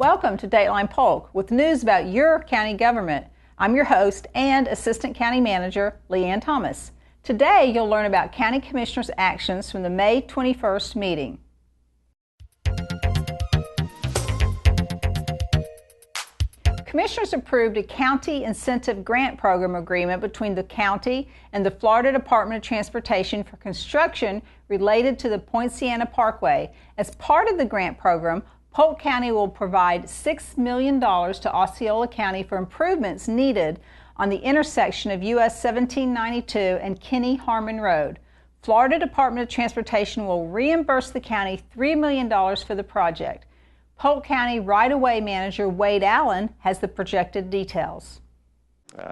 Welcome to Dateline Polk with news about your county government. I'm your host and Assistant County Manager, Leanne Thomas. Today you'll learn about County Commissioners' actions from the May 21st meeting. Commissioners approved a county incentive grant program agreement between the county and the Florida Department of Transportation for construction related to the Poinciana Parkway. As part of the grant program, Polk County will provide $6 million to Osceola County for improvements needed on the intersection of US 1792 and Kinney Harmon Road. Florida Department of Transportation will reimburse the county $3 million for the project. Polk County Right-of-Way Manager Wade Allen has the projected details.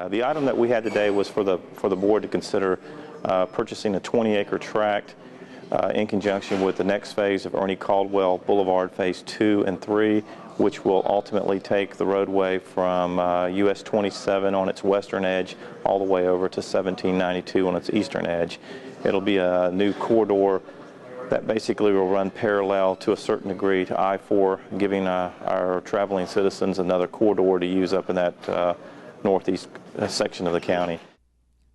The item that we had today was for the board to consider purchasing a 20-acre tract in conjunction with the next phase of Ernie Caldwell Boulevard, Phase 2 and 3, which will ultimately take the roadway from US 27 on its western edge all the way over to 1792 on its eastern edge. It'll be a new corridor that basically will run parallel to a certain degree to I-4, giving our traveling citizens another corridor to use up in that northeast section of the county.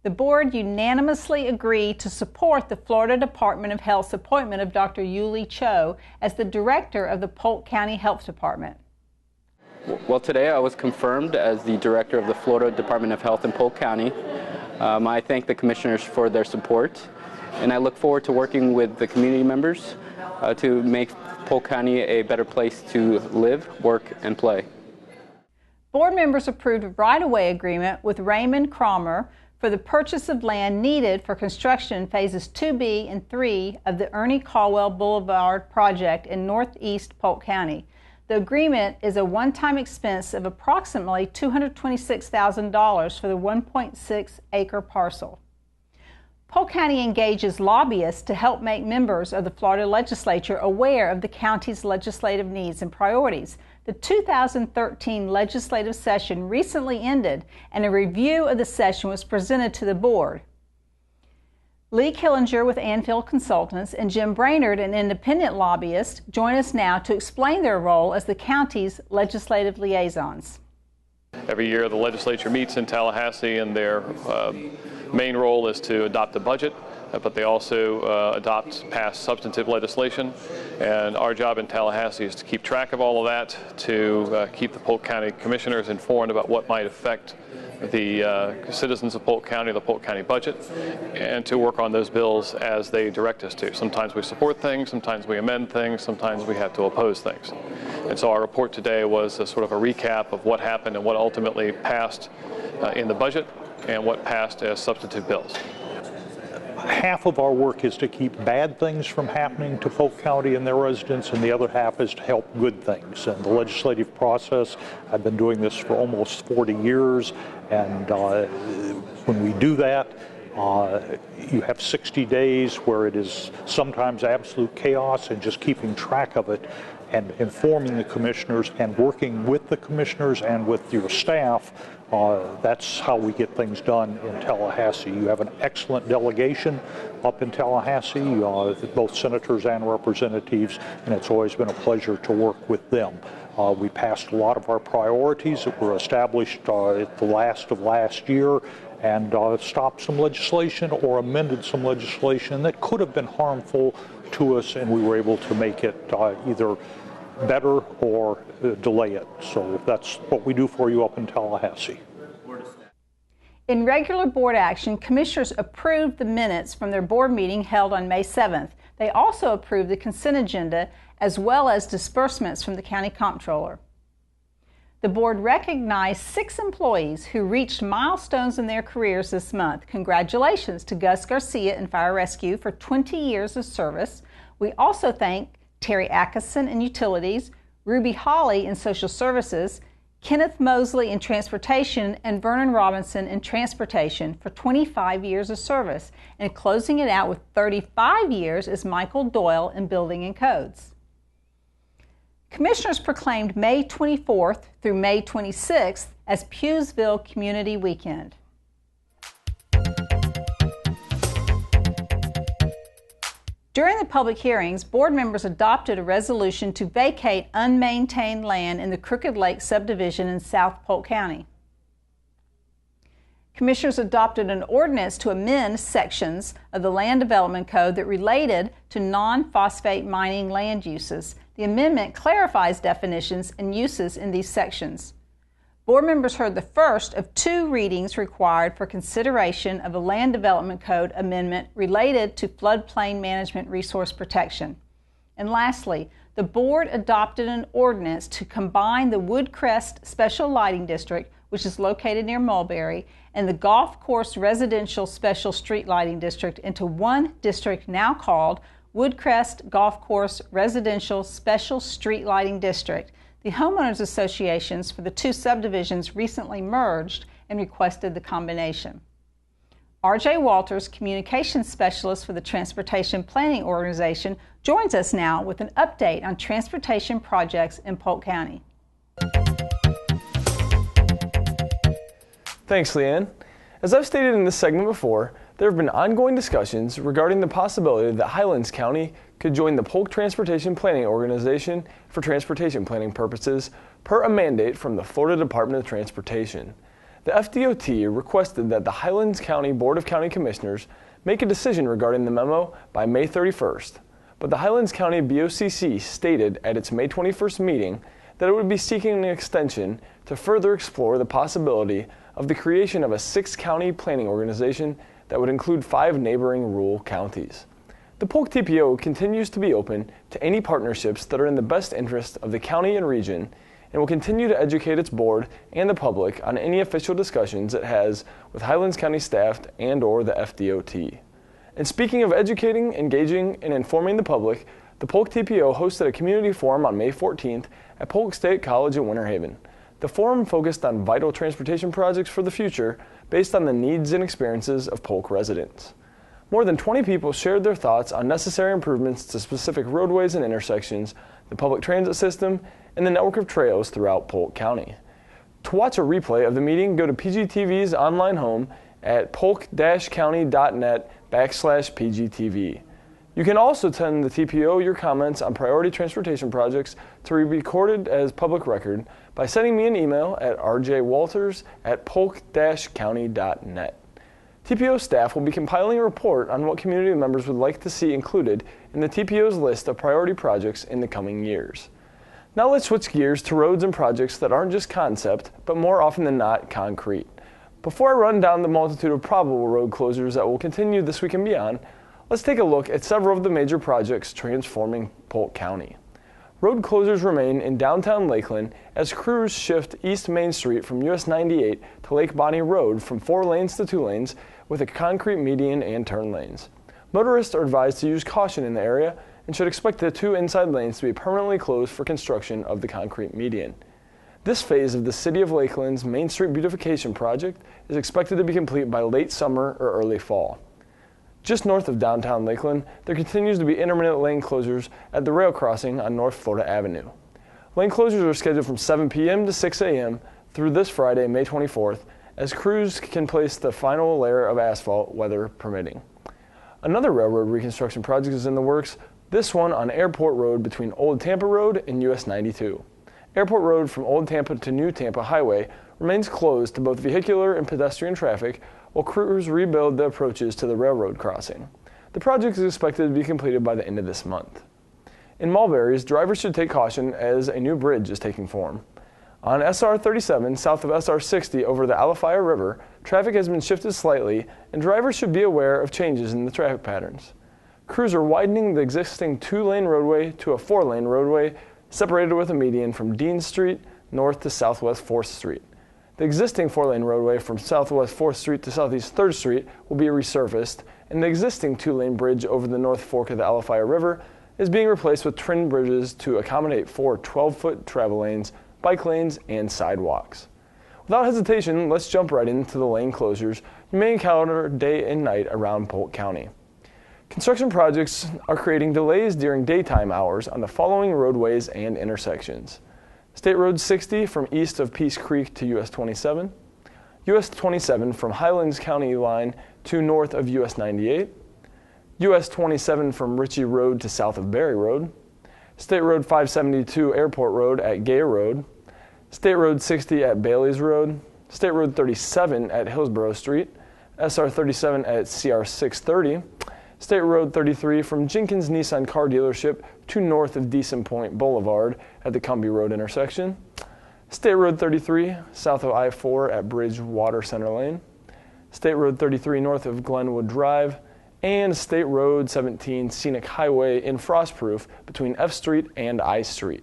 The board unanimously agreed to support the Florida Department of Health's appointment of Dr. Ulyee Choe as the director of the Polk County Health Department. Well, today I was confirmed as the director of the Florida Department of Health in Polk County. I thank the commissioners for their support, and I look forward to working with the community members to make Polk County a better place to live, work, and play. Board members approved a right-of-way agreement with Raymond Cromer for the purchase of land needed for construction phases 2B and 3 of the Ernie Caldwell Boulevard project in northeast Polk County. The agreement is a one-time expense of approximately $226,000 for the 1.6-acre parcel. Polk County engages lobbyists to help make members of the Florida legislature aware of the county's legislative needs and priorities. The 2013 legislative session recently ended, and a review of the session was presented to the board. Lee Killinger with Anfield Consultants and Jim Brainerd, an independent lobbyist, join us now to explain their role as the county's legislative liaisons. Every year the legislature meets in Tallahassee, and their main role is to adopt the budget, but they also pass substantive legislation. And our job in Tallahassee is to keep track of all of that, to keep the Polk County commissioners informed about what might affect the citizens of Polk County, the Polk County budget, and to work on those bills as they direct us to. Sometimes we support things, sometimes we amend things, sometimes we have to oppose things. And so our report today was a sort of a recap of what happened and what ultimately passed in the budget and what passed as substantive bills. Half of our work is to keep bad things from happening to Polk County and their residents, and the other half is to help good things. And the legislative process, I've been doing this for almost 40 years, and when we do that, you have 60 days where it is sometimes absolute chaos, and just keeping track of it and informing the commissioners and working with the commissioners and with your staff. That's how we get things done in Tallahassee. You have an excellent delegation up in Tallahassee, both senators and representatives, and it's always been a pleasure to work with them. We passed a lot of our priorities that were established at the last of last year, and stopped some legislation or amended some legislation that could have been harmful to us, and we were able to make it either better or delay it. So that's what we do for you up in Tallahassee. In regular board action, commissioners approved the minutes from their board meeting held on May 7th. They also approved the consent agenda as well as disbursements from the county comptroller. The board recognized 6 employees who reached milestones in their careers this month. Congratulations to Gus Garcia in Fire Rescue for 20 years of service. We also thank Terry Atkinson in Utilities, Ruby Hawley in Social Services, Kenneth Mosley in Transportation, and Vernon Robinson in Transportation for 25 years of service. And closing it out with 35 years is Michael Doyle in Building and Codes. Commissioners proclaimed May 24th through May 26th as Pughsville Community Weekend. During the public hearings, board members adopted a resolution to vacate unmaintained land in the Crooked Lake subdivision in South Polk County. Commissioners adopted an ordinance to amend sections of the Land Development Code that related to non-phosphate mining land uses. The amendment clarifies definitions and uses in these sections. Board members heard the first of 2 readings required for consideration of a Land Development Code amendment related to floodplain management resource protection. And lastly, the board adopted an ordinance to combine the Woodcrest Special Lighting District, which is located near Mulberry, and the Golf Course Residential Special Street Lighting District into one district now called Woodcrest Golf Course Residential Special Street Lighting District. The homeowners associations for the 2 subdivisions recently merged and requested the combination. R.J. Walters, communications specialist for the Transportation Planning Organization, joins us now with an update on transportation projects in Polk County. Thanks, Leanne. As I've stated in this segment before, there have been ongoing discussions regarding the possibility that Highlands County could join the Polk Transportation Planning Organization for transportation planning purposes per a mandate from the Florida Department of Transportation. The FDOT requested that the Highlands County Board of County Commissioners make a decision regarding the memo by May 31st, but the Highlands County BOCC stated at its May 21st meeting that it would be seeking an extension to further explore the possibility of the creation of a 6-county planning organization that would include 5 neighboring rural counties. The Polk TPO continues to be open to any partnerships that are in the best interest of the county and region, and will continue to educate its board and the public on any official discussions it has with Highlands County staff and/or the FDOT. And speaking of educating, engaging, and informing the public, the Polk TPO hosted a community forum on May 14th at Polk State College in Winter Haven. The forum focused on vital transportation projects for the future based on the needs and experiences of Polk residents. More than 20 people shared their thoughts on necessary improvements to specific roadways and intersections, the public transit system, and the network of trails throughout Polk County. To watch a replay of the meeting, go to PGTV's online home at polk-county.net/PGTV. You can also send the TPO your comments on priority transportation projects to be recorded as public record by sending me an email at rjwalters@polk-county.net. TPO staff will be compiling a report on what community members would like to see included in the TPO's list of priority projects in the coming years. Now let's switch gears to roads and projects that aren't just concept, but more often than not, concrete. Before I run down the multitude of probable road closures that will continue this week and beyond, let's take a look at several of the major projects transforming Polk County. Road closures remain in downtown Lakeland as crews shift East Main Street from US 98 to Lake Bonnie Road from 4 lanes to 2 lanes with a concrete median and turn lanes. Motorists are advised to use caution in the area and should expect the 2 inside lanes to be permanently closed for construction of the concrete median. This phase of the City of Lakeland's Main Street beautification project is expected to be complete by late summer or early fall. Just north of downtown Lakeland, there continues to be intermittent lane closures at the rail crossing on North Florida Avenue. Lane closures are scheduled from 7 p.m. to 6 a.m. through this Friday, May 24th, as crews can place the final layer of asphalt, weather permitting. Another railroad reconstruction project is in the works, this one on Airport Road between Old Tampa Road and US 92. Airport Road from Old Tampa to New Tampa Highway remains closed to both vehicular and pedestrian traffic while crews rebuild the approaches to the railroad crossing. The project is expected to be completed by the end of this month. In Mulberry's, drivers should take caution as a new bridge is taking form. On SR 37, south of SR 60 over the Alafia River, traffic has been shifted slightly, and drivers should be aware of changes in the traffic patterns. Crews are widening the existing 2-lane roadway to a 4-lane roadway, separated with a median from Dean Street north to southwest 4th Street. The existing 4-lane roadway from southwest 4th Street to southeast 3rd Street will be resurfaced, and the existing 2-lane bridge over the North Fork of the Alafia River is being replaced with trim bridges to accommodate 4 12-foot travel lanes, bike lanes, and sidewalks. Without hesitation, let's jump right into the lane closures you may encounter day and night around Polk County. Construction projects are creating delays during daytime hours on the following roadways and intersections: State Road 60 from east of Peace Creek to US 27, US 27 from Highlands County line to north of US 98, US 27 from Ritchie Road to south of Berry Road, State Road 572 Airport Road at Gay Road, State Road 60 at Bailey's Road, State Road 37 at Hillsborough Street, SR 37 at CR 630, State Road 33 from Jenkins Nissan Car Dealership to north of Decent Point Boulevard at the Cumbie Road intersection, State Road 33 south of I-4 at Bridgewater Center Lane, State Road 33 north of Glenwood Drive, and State Road 17 Scenic Highway in Frostproof between F Street and I Street.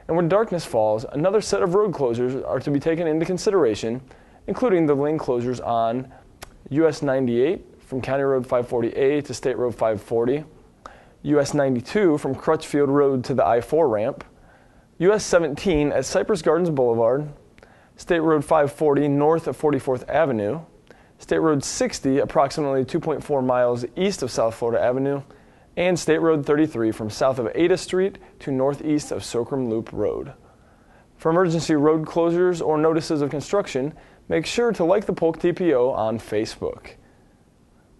And when darkness falls, another set of road closures are to be taken into consideration, including the lane closures on US 98 from County Road 540A to State Road 540, US 92 from Crutchfield Road to the I-4 ramp, US 17 at Cypress Gardens Boulevard, State Road 540 north of 44th Avenue, State Road 60 approximately 2.4 miles east of South Florida Avenue, and State Road 33 from south of Ada Street to northeast of Socrum Loop Road. For emergency road closures or notices of construction, make sure to like the Polk TPO on Facebook.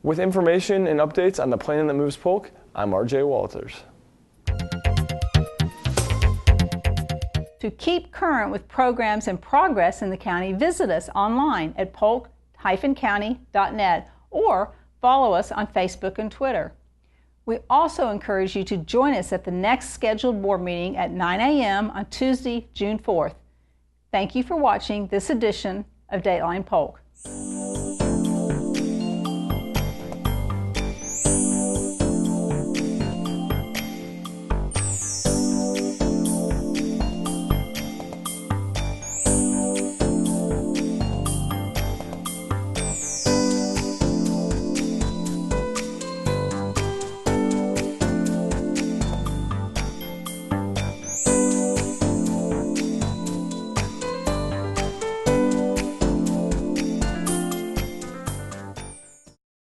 With information and updates on the plan that moves Polk, I'm RJ Walters. To keep current with programs and progress in the county, visit us online at polk-county.net or follow us on Facebook and Twitter. We also encourage you to join us at the next scheduled board meeting at 9 a.m. on Tuesday, June 4th. Thank you for watching this edition of Dateline Polk.